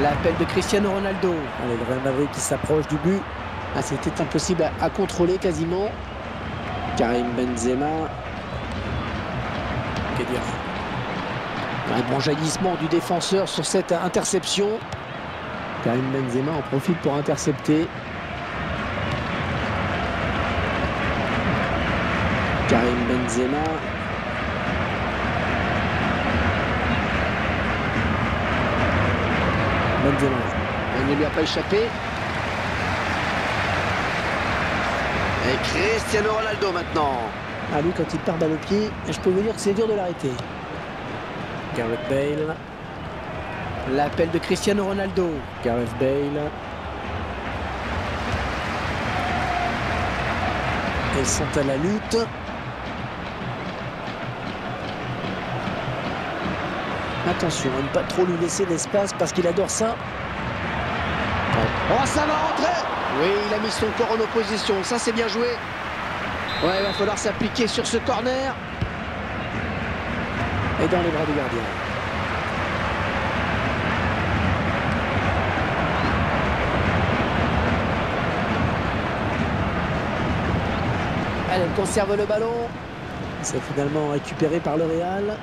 L'appel de Cristiano Ronaldo. Allez, le Real Madrid qui s'approche du but. Ah, c'était impossible à contrôler quasiment. Karim Benzema. Que dire? Un bon jaillissement du défenseur sur cette interception. Karim Benzema en profite pour intercepter. Karim Benzema. Benzema. Il ne lui a pas échappé. Et Cristiano Ronaldo maintenant. Ah, lui, quand il perd balle au pied, je peux vous dire que c'est dur de l'arrêter. Gareth Bale. L'appel de Cristiano Ronaldo. Gareth Bale. Ils sont à la lutte. Attention à ne pas trop lui laisser d'espace parce qu'il adore ça. Oh, ça va rentrer. Oui, il a mis son corps en opposition. Ça, c'est bien joué. Ouais, il va falloir s'appliquer sur ce corner. Et dans les bras du gardien. Elle conserve le ballon. C'est finalement récupéré par le Real.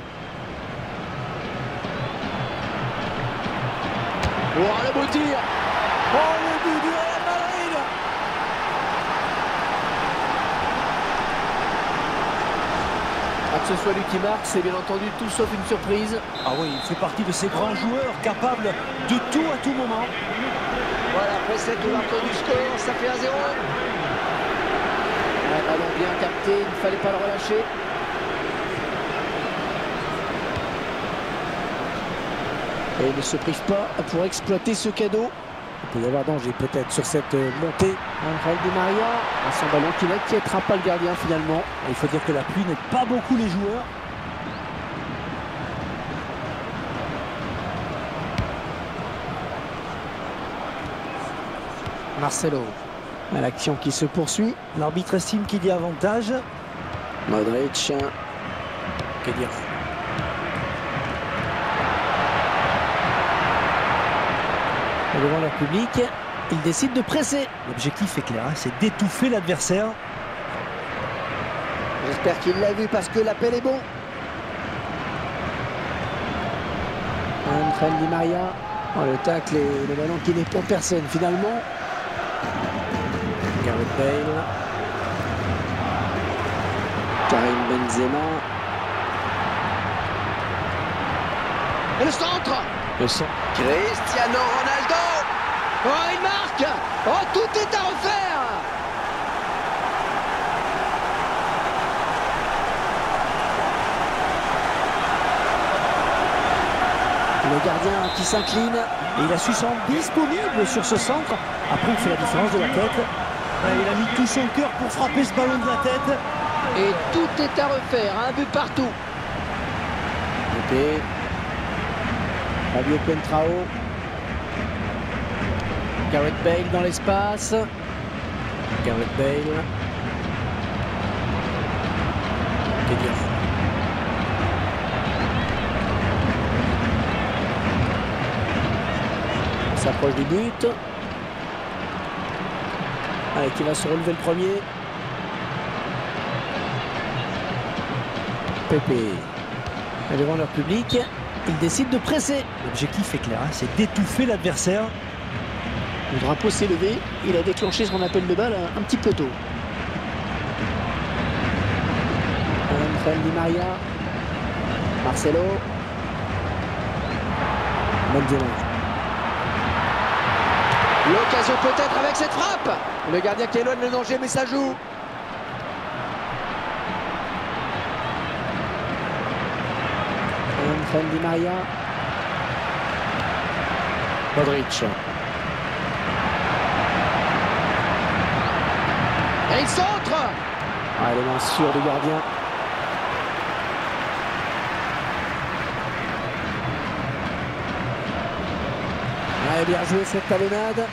Oh, le beau tir. Oh, le but du Real Madrid. Ah, que ce soit lui qui marque, c'est bien entendu tout sauf une surprise. Ah oui, il fait partie de ces grands joueurs capables de tout à tout moment. Voilà, après cette ouverture du score, ça fait 1-0. Un ballon bien capté, il ne fallait pas le relâcher. Et il ne se prive pas pour exploiter ce cadeau. Il peut y avoir danger peut-être sur cette montée. Angel Di Maria à son ballon qui n'inquiétera pas le gardien finalement. Il faut dire que la pluie n'aide pas beaucoup les joueurs. Marcelo. L'action qui se poursuit. L'arbitre estime qu'il y a avantage. Modric. Que dire? Et devant leur public, ils décident de presser. L'objectif est clair, hein, c'est d'étouffer l'adversaire. J'espère qu'il l'a vu parce que l'appel est bon. Angel Di Maria. Oh, le tacle et le ballon qui n'est pour personne finalement. Gareth Bale. Karim Benzema. Et le centre. Le centre. Cristiano Ronaldo. Oh, il marque. Oh, tout est à refaire. Le gardien qui s'incline. Et il a su se rendre disponible sur ce centre. Après, il fait la différence de la tête. Il a mis tout son cœur pour frapper ce ballon de la tête. Et tout est à refaire. Un but partout. Côté. Fabio Contrao. Gareth Bale dans l'espace. Gareth Bale. Que dire? On s'approche du but. Allez, qui va se relever le premier? Pepe. Et devant leur public, ils décident de presser. L'objectif est clair, hein, c'est d'étouffer l'adversaire. Le drapeau s'est levé. Il a déclenché son appel de balle un petit peu tôt. Angel Di Maria. Marcelo. Benzema. L'occasion peut-être avec cette frappe. Le gardien qui éloigne le danger, mais ça joue. Angel Di Maria. Modric. Et il centre. Ah, les mains sûres du gardien. Ouais, bien joué cette talonnade.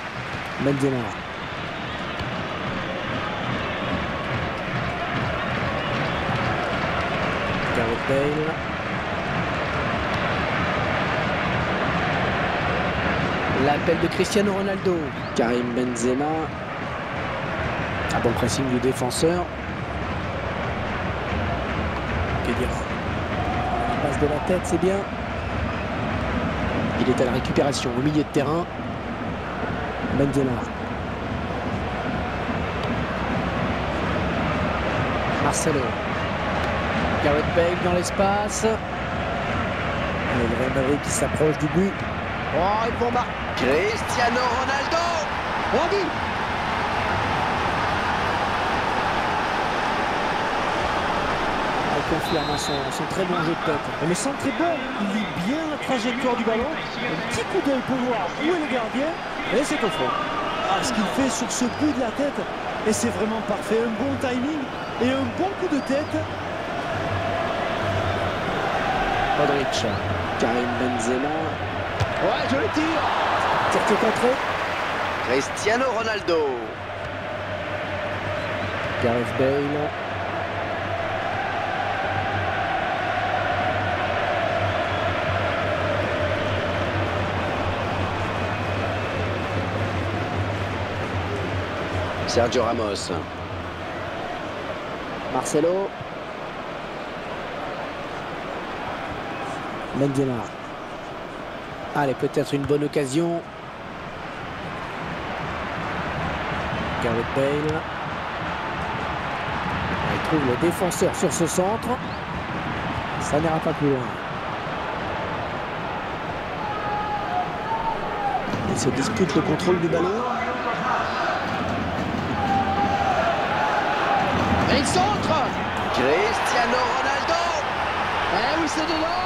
Benzema. Gareth Bale. L'appel de Cristiano Ronaldo. Karim Benzema. Un bon pressing du défenseur. Kedira. La passe de la tête, c'est bien. Il est à la récupération au milieu de terrain. Benzema. Marcelo. Gareth Bale dans l'espace. Le Real Madrid qui s'approche du but. Oh, ils vont marquer. Cristiano Ronaldo. On dit. Il confirme son très bon jeu de tête. Et le centre est bon. Il lit bien la trajectoire du ballon. Un petit coup d'œil pour voir où est le gardien. Et c'est au fond. Ah, ce qu'il fait sur ce bout de la tête. Et c'est vraiment parfait. Un bon timing et un bon coup de tête. Modric. Karim Benzema. Ouais, je le tire. Tiré contré. Cristiano Ronaldo. Gareth Bale. Sergio Ramos. Marcelo. Benzema. Allez, peut-être une bonne occasion. Gareth Bale. Il trouve le défenseur sur ce centre. Ça n'ira pas plus loin. Il se dispute le contrôle du ballon. Et il centre. Cristiano Ronaldo. Eh oui, c'est dedans.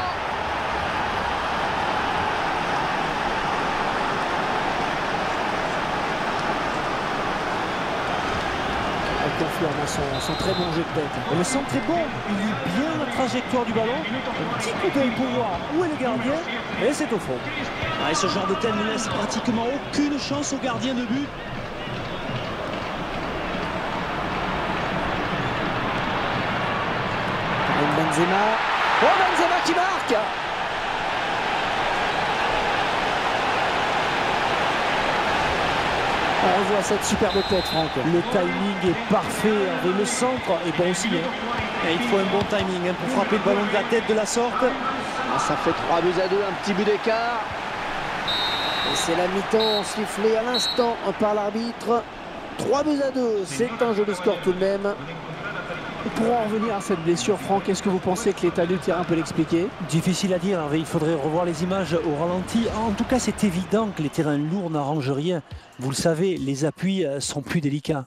Elle confirme son très bon jeu de tête. Et le centre est bon. Il lit bien la trajectoire du ballon. Un petit coup d'œil pour voir où est le gardien. Et c'est au fond. Ah, et ce genre de tête ne laisse pratiquement aucune chance au gardien de but. Benzema. Oh, Benzema qui marque. On revoit cette superbe tête, Franck. Le timing est parfait. Et le centre est bon aussi. Et il faut un bon timing pour frapper le ballon de la tête de la sorte. Ah, ça fait 3-2, un petit but d'écart. Et c'est la mi-temps sifflée à l'instant par l'arbitre. 3-2, c'est un joli score tout de même. Pour en revenir à cette blessure, Franck, est-ce que vous pensez que l'état du terrain peut l'expliquer? Difficile à dire, il faudrait revoir les images au ralenti. En tout cas, c'est évident que les terrains lourds n'arrangent rien. Vous le savez, les appuis sont plus délicats.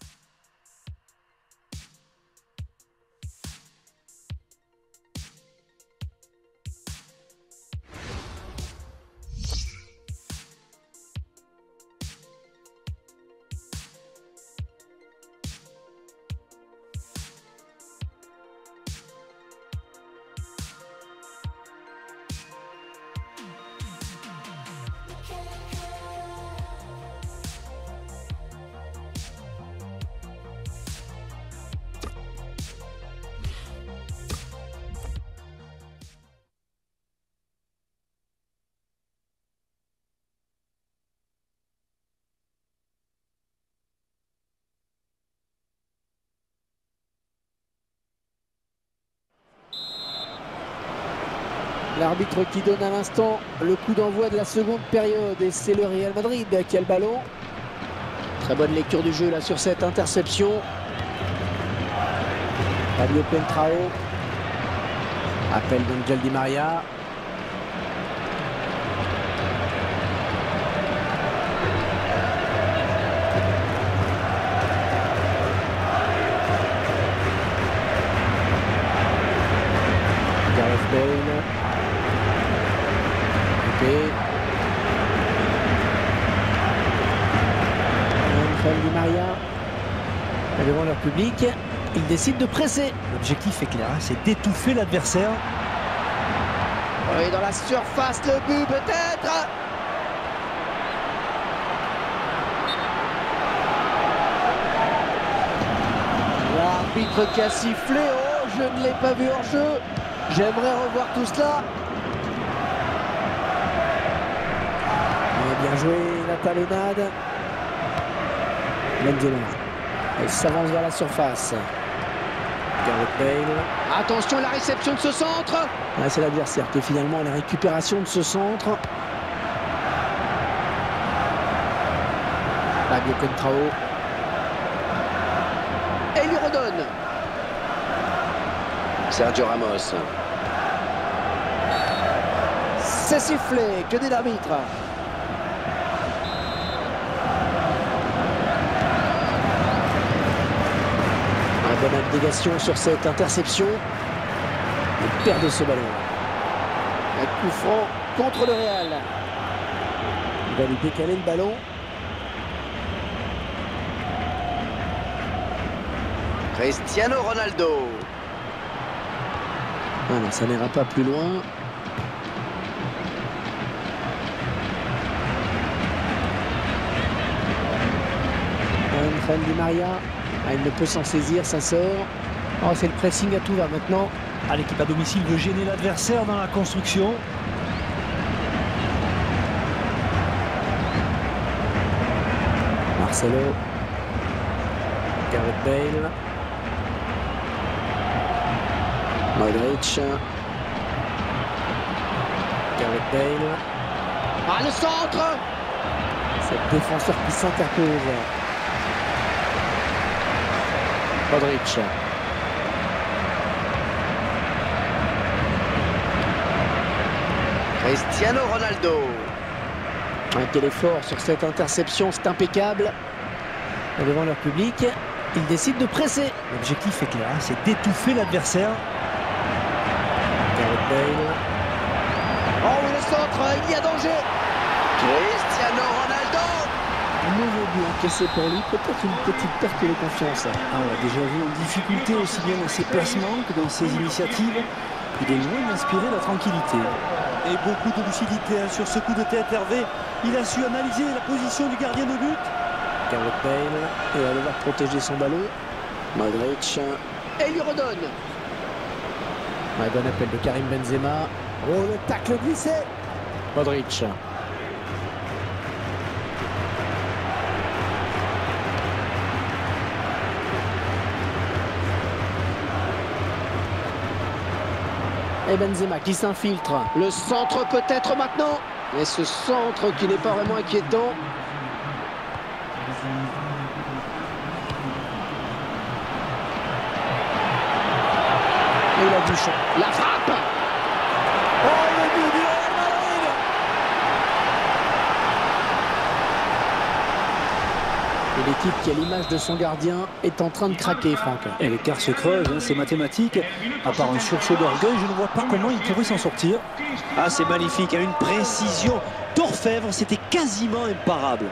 L'arbitre qui donne à l'instant le coup d'envoi de la seconde période. Et c'est le Real Madrid qui a le ballon. Très bonne lecture du jeu là sur cette interception. Fabio Contrao. Appel d'Angel Di Maria. Gareth Bale. Angel Di Maria. Et devant leur public, ils décident de presser. L'objectif est clair, c'est d'étouffer l'adversaire. Oui, dans la surface, le but peut-être. L'arbitre qui a sifflé. Oh, je ne l'ai pas vu en jeu. J'aimerais revoir tout cela. Eh bien, Bien joué la talonnade. Benzema. Elle s'avance vers la surface. Gareth Bale. Attention à la réception de ce centre. Ah, c'est l'adversaire qui est finalement à la récupération de ce centre. Fabio Contrao. Et il lui redonne. Sergio Ramos. C'est sifflé. Que dit l'arbitre? Bonne abnégation sur cette interception. Il perd de ce ballon. Un coup franc contre le Real. Il va lui décaler le ballon. Cristiano Ronaldo. Voilà, ça n'ira pas plus loin. Angel Di Maria. Ah, il ne peut s'en saisir, ça sort. Oh, c'est le pressing à tout va maintenant. Ah, l'équipe à domicile veut gêner l'adversaire dans la construction. Marcelo. Gareth Bale. Modric. Gareth Bale. Ah, le centre! C'est le défenseur qui s'interpose. Modric. Cristiano Ronaldo. Quel effort sur cette interception, c'est impeccable. Et devant leur public, ils décident de presser. L'objectif est clair, hein, c'est d'étouffer l'adversaire. Gareth Bale. Oh oui, le centre, il y a danger. Cristiano Ronaldo. Nouveau but encaissé pour lui, peut-être une petite perte de confiance. Ah, on l'a déjà vu en difficulté aussi bien dans ses placements que dans ses initiatives. Il est loin d'inspirer la tranquillité. Et beaucoup de lucidité hein, sur ce coup de tête, Hervé. Il a su analyser la position du gardien de but. Gareth Bale, et va devoir protéger son ballon. Modric. Et il lui redonne. Un bon appel de Karim Benzema. Oh, le tacle glissé. Modric. Et Benzema qui s'infiltre. Le centre peut-être maintenant. Et ce centre qui n'est pas vraiment inquiétant. Et il a du champ. La frappe. Oh, le but du Real Madrid. Et l'équipe qui a l'image de son gardien est en train de craquer, Franck. Et l'écart se creuse, hein, c'est mathématique. À part un sursaut d'orgueil, je ne vois pas comment il pourrait s'en sortir. Ah, c'est magnifique, hein, une précision d'orfèvre, c'était quasiment imparable.